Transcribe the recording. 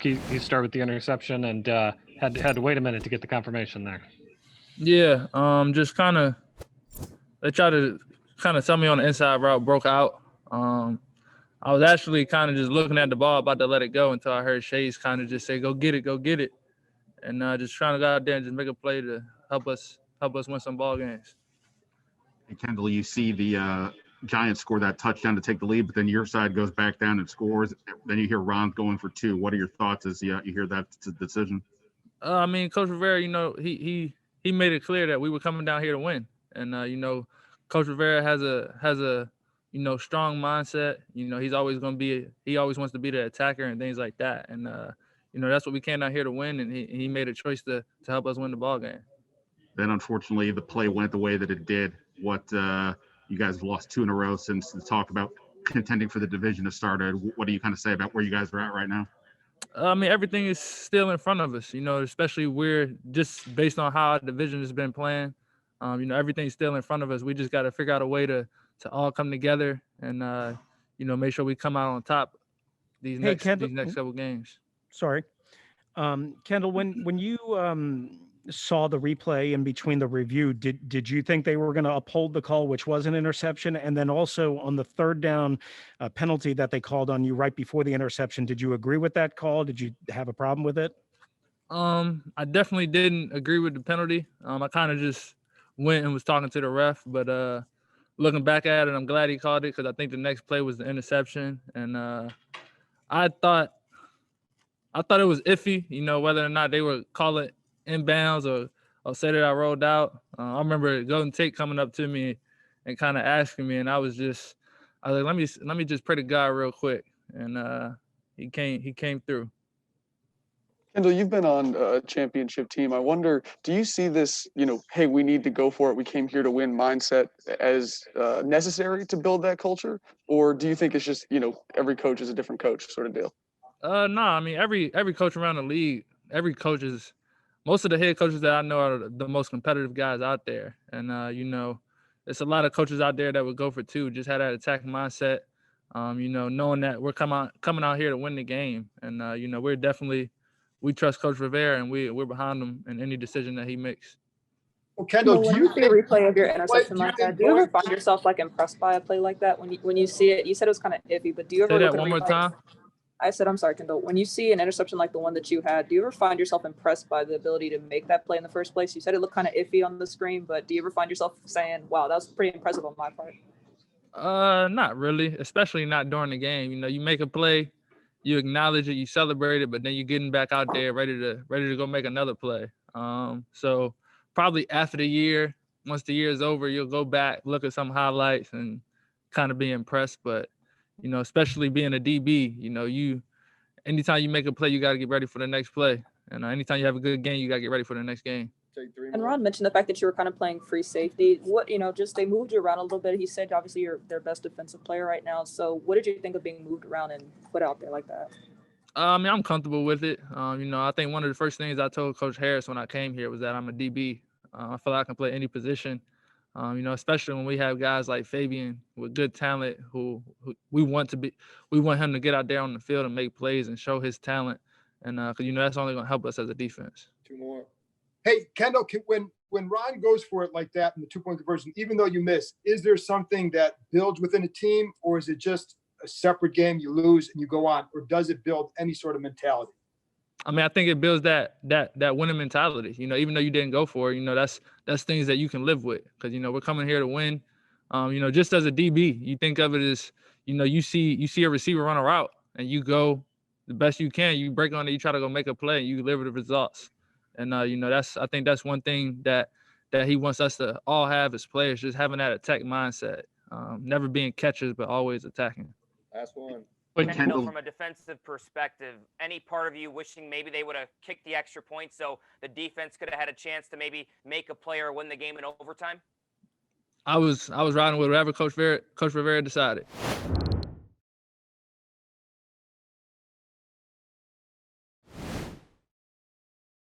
he started with the interception and had to wait a minute to get the confirmation there. Yeah, just kind of they tried to kind of tell me on the inside route, broke out. I was actually kind of just looking at the ball, about to let it go until I heard Chase kind of just say, go get it. And just trying to go out there and just make a play to help us win some ball games. Hey, Kendall, you see the Giants score that touchdown to take the lead, but then your side goes back down and scores. Then you hear Ron going for 2. What are your thoughts as you hear that decision? I mean, Coach Rivera, he made it clear that we were coming down here to win. And, Coach Rivera has a strong mindset. He always wants to be the attacker and things like that. And, that's what we came down here to win. And he made a choice to help us win the ball game. Then, unfortunately, the play went the way that it did. What you guys have lost 2 in a row since the talk about contending for the division has started. What do you kind of say about where you guys are at right now? I mean, everything is still in front of us, especially we're just based on how our division has been playing. Everything's still in front of us. We just got to figure out a way to all come together and, make sure we come out on top these next couple games. Sorry. Kendall, when you saw the replay in between the review, did you think they were going to uphold the call, which was an interception? And then also on the third down penalty that they called on you right before the interception, did you agree with that call? Did you have a problem with it? I definitely didn't agree with the penalty. I kind of just went and was talking to the ref, but looking back at it, I'm glad he called it because I think the next play was the interception. And I thought it was iffy, whether or not they would call it inbounds or say that I rolled out. I remember Golden Tate coming up to me and kind of asking me, and I was like, let me just pray to God real quick. And he came through. Kendall, you've been on a championship team. I wonder, do you see this, hey, we need to go for it, we came here to win mindset as necessary to build that culture? Or do you think it's just, every coach is a different coach sort of deal? No, I mean, every coach around the league, most of the head coaches that I know are the most competitive guys out there. And, there's a lot of coaches out there that would go for 2, just had that attack mindset, knowing that we're coming out here to win the game. And, we trust Coach Rivera, and we're behind him in any decision that he makes. Well, Kendall, when you see a replay of your interception like that, do you ever find yourself impressed by a play like that? When you see it, you said it was kind of iffy, but do you ever say look that at one more time? I said, I'm sorry, Kendall. When you see an interception like the one that you had, do you ever find yourself impressed by the ability to make that play in the first place? You said it looked kind of iffy on the screen, but do you ever find yourself saying, wow, that was pretty impressive on my part? Not really, especially not during the game. You make a play, you acknowledge it, you celebrate it, but then you're getting back out there ready to go make another play. So probably after the year, once the year is over, you'll go back, look at some highlights and kind of be impressed. But, especially being a DB, anytime you make a play, you got to get ready for the next play. And anytime you have a good game, you got to get ready for the next game. And Ron mentioned the fact that you were kind of playing free safety. What, just they moved you around a little bit. He said, obviously, you're their best defensive player right now. So what did you think of being moved around and put out there like that? I mean, I'm comfortable with it. I think one of the first things I told Coach Harris when I came here was that I'm a DB. I feel like I can play any position, especially when we have guys like Fabian with good talent who we want him to get out there on the field and make plays and show his talent. And, because, that's only going to help us as a defense. 2 more. Hey, Kendall, when Ron goes for it like that in the 2-point conversion, even though you miss, is there something that builds within a team, or is it just a separate game, you lose and you go on, or does it build any sort of mentality? I mean, I think it builds that winning mentality. Even though you didn't go for it, that's things that you can live with because we're coming here to win. Just as a DB, you think of it as you see a receiver run a route and you go the best you can. You break on it, you try to go make a play, and you deliver the results. And, I think that's one thing that he wants us to all have as players, just having that attack mindset, never being catchers, but always attacking. Last one. Kendall, from a defensive perspective, any part of you wishing maybe they would have kicked the extra point so the defense could have had a chance to maybe make a play or win the game in overtime? I was riding with whatever Coach Rivera decided.